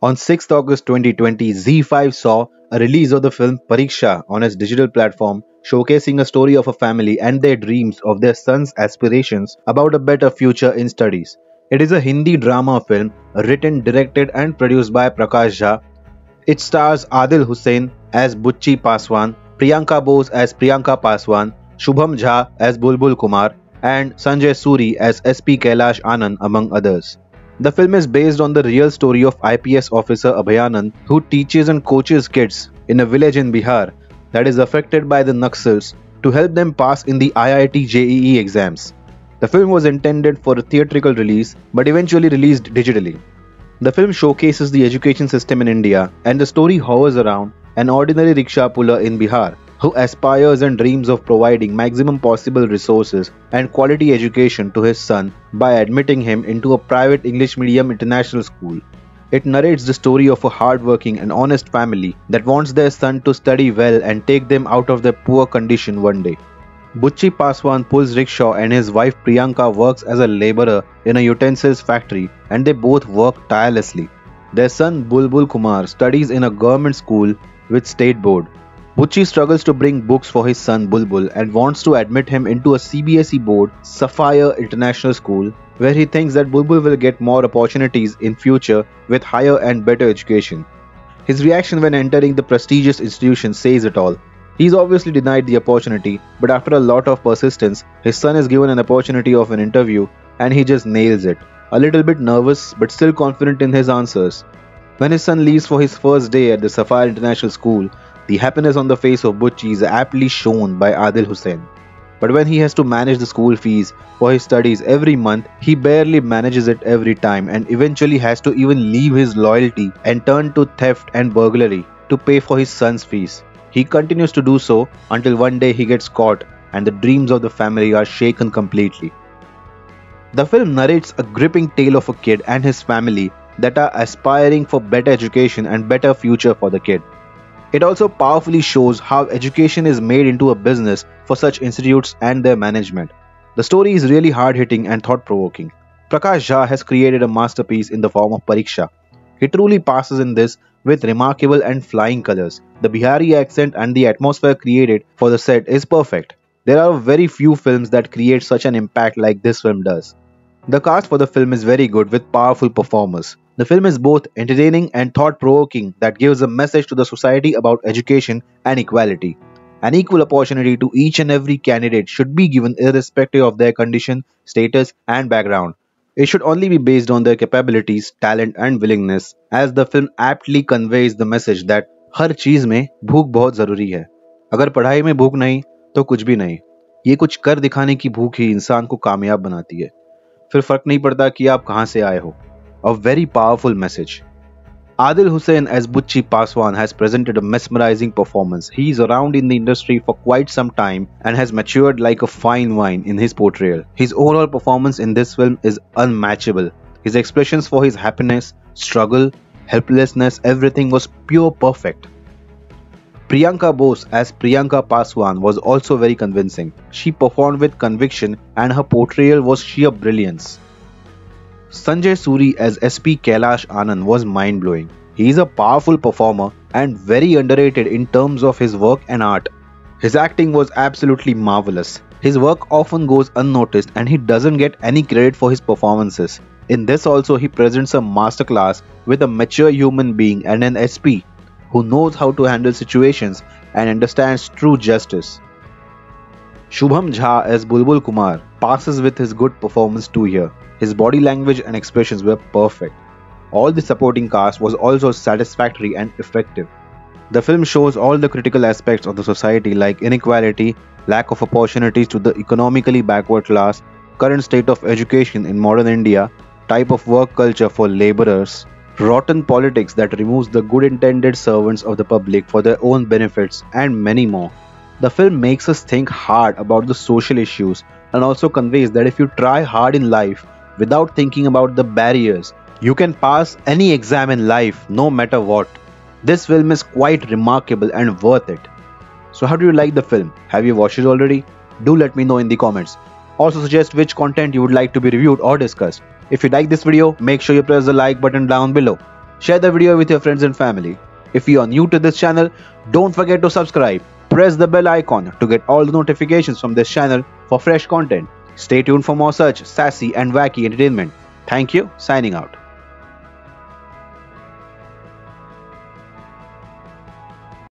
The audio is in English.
On 6th August 2020, Z5 saw a release of the film Pariksha on its digital platform, showcasing a story of a family and their dreams of their son's aspirations about a better future in studies. It is a Hindi drama film written, directed, and produced by Prakash Jha. It stars Adil Hussain as Bucci Paswan, Priyanka Bose as Priyanka Paswan, Shubham Jha as Bulbul Kumar, and Sanjay Suri as SP Kailash Anand, among others. The film is based on the real story of IPS officer Abhayanand, who teaches and coaches kids in a village in Bihar that is affected by the Naxals to help them pass in the IIT JEE exams. The film was intended for a theatrical release but eventually released digitally. The film showcases the education system in India, and the story hovers around an ordinary rickshaw puller in Bihar who aspires and dreams of providing maximum possible resources and quality education to his son by admitting him into a private English medium international school. It narrates the story of a hardworking and honest family that wants their son to study well and take them out of their poor condition one day. Bucci Paswan pulls rickshaw and his wife Priyanka works as a laborer in a utensils factory, and they both work tirelessly. Their son Bulbul Kumar studies in a government school with state board. Bucci struggles to bring books for his son Bulbul and wants to admit him into a CBSE board Sapphire International School, where he thinks that Bulbul will get more opportunities in future with higher and better education. His reaction when entering the prestigious institution says it all. He is obviously denied the opportunity, but after a lot of persistence, his son is given an opportunity of an interview and he just nails it. A little bit nervous but still confident in his answers. When his son leaves for his first day at the Sapphire International School, the happiness on the face of Bucci is aptly shown by Adil Hussain. But when he has to manage the school fees for his studies every month, he barely manages it every time and eventually has to even leave his loyalty and turn to theft and burglary to pay for his son's fees. He continues to do so until one day he gets caught and the dreams of the family are shaken completely. The film narrates a gripping tale of a kid and his family that are aspiring for better education and better future for the kid. It also powerfully shows how education is made into a business for such institutes and their management. The story is really hard-hitting and thought-provoking. Prakash Jha has created a masterpiece in the form of Pariksha. He truly passes in this with remarkable and flying colors. The Bihari accent and the atmosphere created for the set is perfect. There are very few films that create such an impact like this film does. The cast for the film is very good with powerful performers. The film is both entertaining and thought-provoking that gives a message to the society about education and equality. An equal opportunity to each and every candidate should be given irrespective of their condition, status and background. It should only be based on their capabilities, talent and willingness, as the film aptly conveys the message that हर चीज में भूख बहुत जरूरी है. अगर पढ़ाई में भूख नहीं तो कुछ भी नहीं. ये कुछ कर दिखाने की भूख ही इंसान को कामयाब बनाती है. फिर फर्क नहीं पड़ता कि आप कहां से आए हो. A very powerful message. Adil Hussain as Bucci Paswan has presented a mesmerizing performance. He is around in the industry for quite some time and has matured like a fine wine in his portrayal. His overall performance in this film is unmatchable. His expressions for his happiness, struggle, helplessness, everything was pure perfect. Priyanka Bose as Priyanka Paswan was also very convincing. She performed with conviction and her portrayal was sheer brilliance. Sanjay Suri as SP Kailash Anand was mind-blowing. He is a powerful performer and very underrated in terms of his work and art. His acting was absolutely marvelous. His work often goes unnoticed and he doesn't get any credit for his performances. In this also he presents a masterclass with a mature human being and an SP who knows how to handle situations and understands true justice. Shubham Jha as Bulbul Kumar passes with his good performance too here. His body language and expressions were perfect. All the supporting cast was also satisfactory and effective. The film shows all the critical aspects of the society like inequality, lack of opportunities to the economically backward class, current state of education in modern India, type of work culture for laborers, rotten politics that removes the good intended servants of the public for their own benefits, and many more. The film makes us think hard about the social issues and also conveys that if you try hard in life without thinking about the barriers, you can pass any exam in life no matter what. This film is quite remarkable and worth it. So how do you like the film? Have you watched it already? Do let me know in the comments. Also suggest which content you would like to be reviewed or discussed. If you like this video, make sure you press the like button down below. Share the video with your friends and family. If you are new to this channel, don't forget to subscribe. Press the bell icon to get all the notifications from this channel for fresh content. Stay tuned for more such sassy and wacky entertainment. Thank you. Signing out.